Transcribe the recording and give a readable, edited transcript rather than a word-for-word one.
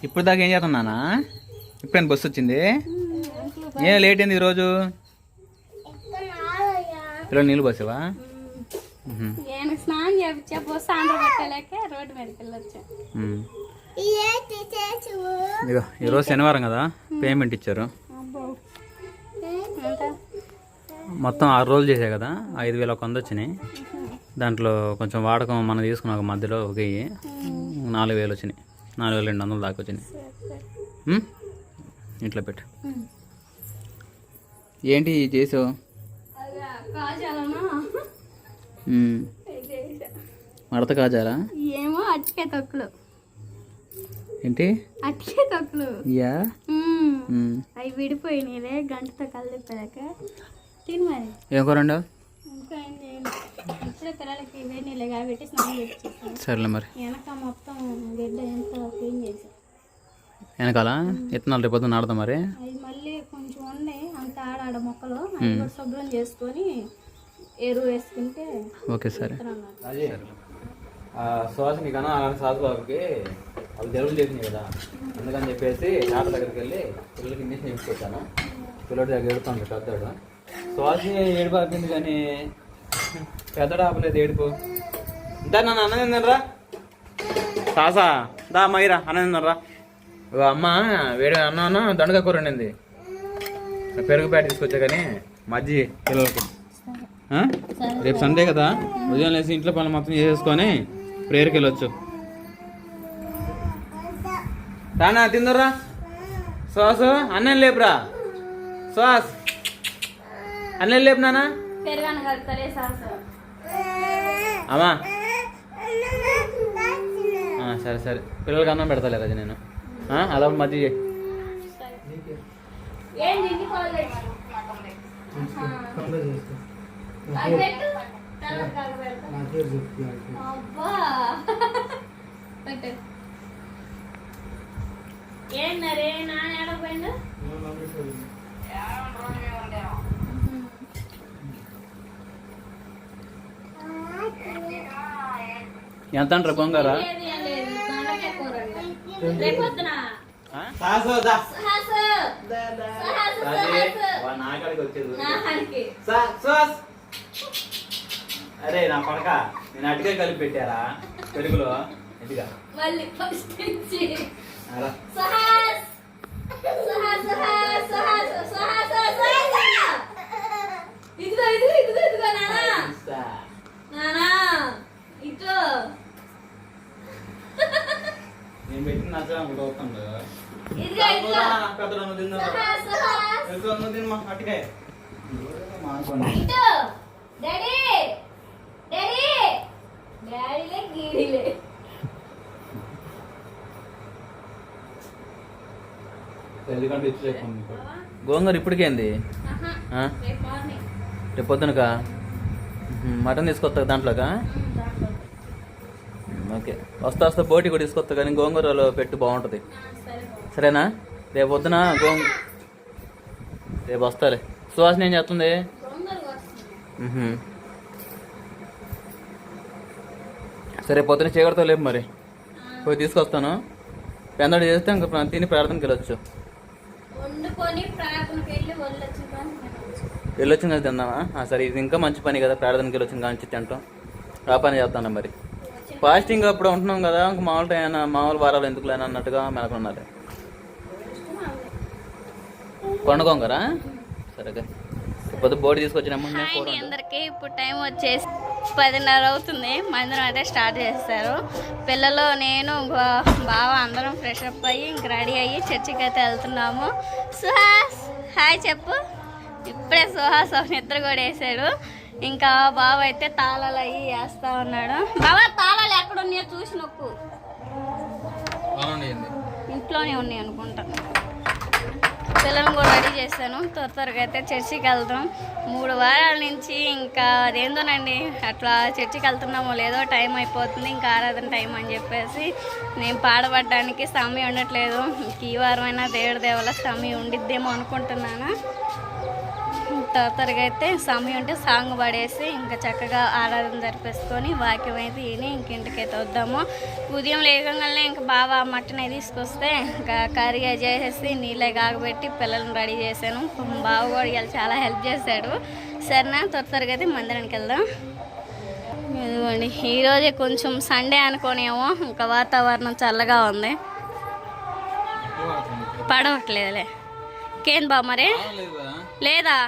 ఇప్పుడు దాకా ఏం చేస్తున్నానా? ఇప్పుడైనా బస్సు వచ్చింది. ఏం లేట్ అయింది ఈరోజు? ఈరోజు నీళ్ళు పోసావా? స్నానం చేయించా బస్సు ఆంధ్ర పట్టలేక రోడ్డు మీదకి వెళ్ళొచ్చా. ఇదిగో ఈరోజు శనివారం కదా, పేమెంట్ ఇచ్చారు. మొత్తం 6 రోజులు చేసా కదా, 5,100 వచ్చినాయి. దాంట్లో కొంచెం వాడకం మనం తీసుకున్నాం మధ్యలో ఒక 4,000 వచ్చినాయి. 4,200 దాకా వచ్చినాయి. ఇంట్లో పెట్టు. ఏంటి చేసావు? మడత కాజాలా? ఏమో అట్టికే తొక్కులు. ఏంటి అట్టికే తొక్కులు? యా అవి విడిపోయినాయిలే, గంటతో కలిపాక తిని మరి. ఏం కూరండు? ఇంకా ఇప్పుడే పిల్లలకి వేడి నీళ్ళు కాబట్టి స్నానం చేసి సరేలే మరి. వెనక మొత్తం గడ్డ ఎంత క్లీన్ చేసి వెనకాల ఇత్తనాలు రేపు పొద్దున్న నాడతాం మరి. అవి మళ్ళీ కొంచెం ఉన్నాయి అంత ఆడాడ మొక్కలు, అవి కూడా శుభ్రం చేసుకొని ఎరువు వేసుకుంటే ఓకే. సరే సుహాసిని కన్నా అలాంటి సాధుబాబుకి వాళ్ళు జలుబులు చేసినాయి కదా, అందుకని చెప్పేసి డాక్టర్ దగ్గరికి వెళ్ళి పిల్లలకి ఇంజక్షన్ వేసుకొచ్చాను. పిల్లడి దగ్గర ఏడుతాను పెద్దడు. సుహాసిని ఏడుపు ఆపింది కానీ పెద్దడు ఆపలేదు ఏడుపు. ఇంత నన్ను అన్నం తిన్నారా సాసా? దా మైరా అన్నం తిన్నారా? అమ్మ వేడి అన్నాను దండగా కూర వండింది. పెరుగు ప్యాట్ తీసుకొచ్చా కానీ మజ్జి పిల్లలకి. రేపు సండే కదా, ఉదయం లేసి ఇంట్లో పనులు మొత్తం చేసేసుకొని ప్రేయర్కి వెళ్ళొచ్చు. రానా తిందరా? శ్వాస అన్నం లేపురా. శ్వాస్ అన్నం లేపు నానా. అమ్మా సరే సరే, పిల్లలకి అన్నం పెడతాలే కదా నేను. అలా మధ్య ఎంత అంటారు గొంగారా? అరే నా పడక నేను అటుగా కలిపి పెట్టారా పెరుగులో? ఎదిగా నేను పెట్టిన నచ్చా అవుతుంది. తిన్నమా అటుకాయ గోంగూర ఇప్పటికేంది? రేపు పొద్దునకా మటన్ తీసుకొస్తా దాంట్లోకా? ఓకే, వస్తా వస్తా బోటి కూడా తీసుకొస్తా కానీ గోంగూరలో పెట్టు బాగుంటుంది. సరేనా? రేపు పొద్దున రేపు వస్తాలే. సువాసన ఏం చేస్తుంది? సరే పొద్దున చీకటితో లేపు మరి, పోయి తీసుకొస్తాను. పెందడు చేస్తే ఇంకా తిని ప్రార్థనకి వెళ్ళొచ్చు. వెళ్ళొచ్చింది కదా తిందామా? సరే, ఇది ఇంకా మంచి పని కదా, ప్రార్థనకి వెళ్ళొచ్చింది కానీ తింటాం. ఆ పని చేస్తాను మరి. ఫాస్టింగ్ అప్పుడు ఉంటున్నాం కదా, ఇంక మామూలు వారాలు ఎందుకు లేని అన్నట్టుగా మెలకున్నారు. కొండగొంగరా? సరే, పొద్దు బోర్డు తీసుకొచ్చినాము. అందరికి ఇప్పుడు టైం వచ్చేసి 10:30 అవుతుంది. మందిరం అయితే స్టార్ట్ చేస్తారు. పిల్లలు, నేను, బావ అందరం ఫ్రెష్ అప్ అయ్యి ఇంక రెడీ అయ్యి చర్చికి అయితే వెళ్తున్నాము. సుహాస్ హాయ్ చెప్పు. ఇప్పుడే సుహాస్ నిద్ర కూడా వేసాడు. ఇంకా బావ అయితే తాళాలు అయ్యి వేస్తా ఉన్నాడు. బావ తాళాలు ఎక్కడ ఉన్నాయో చూసి నొక్కు. ఇంట్లోనే ఉన్నాయి అనుకుంటా. పిల్లలను కూడా రెడీ చేశాను. త్వరగా అయితే చర్చికి వెళ్తాం. 3 వారాల నుంచి ఇంకా అదేందోనండి, అట్లా చర్చికి వెళ్తున్నామో లేదో టైం అయిపోతుంది, ఇంకా ఆరాధన టైం అని చెప్పేసి నేను పాడబడ్డానికి సమయం ఉండట్లేదు. ఈ వారమైనా దేవుడి దేవల సమయం ఉండిద్దేమో అనుకుంటున్నాను. త్వరగా అయితే సమయం ఉంటే సాంగ్ పడేసి ఇంకా చక్కగా ఆరాధన జరిపేసుకొని వాక్యం అయితే విని ఇంక ఇంటికైతే వద్దాము. ఉదయం లేవగానే ఇంకా బావ మటన్ అయితే తీసుకొస్తే ఇంకా కర్రీ చేసేసి నీళ్ళే కాగబెట్టి పిల్లల్ని రెడీ చేశాను. బావ కూడా ఇవాళ చాలా హెల్ప్ చేశాడు. సరేనా, త్వరగా అయితే మందిరానికి వెళ్దాం. ఇదిగోండి, ఈరోజే కొంచెం సండే అనుకోనేమో ఇంకా వాతావరణం చల్లగా ఉంది, పడవట్లేదులే. ఇంకేం బా మరి లేదా?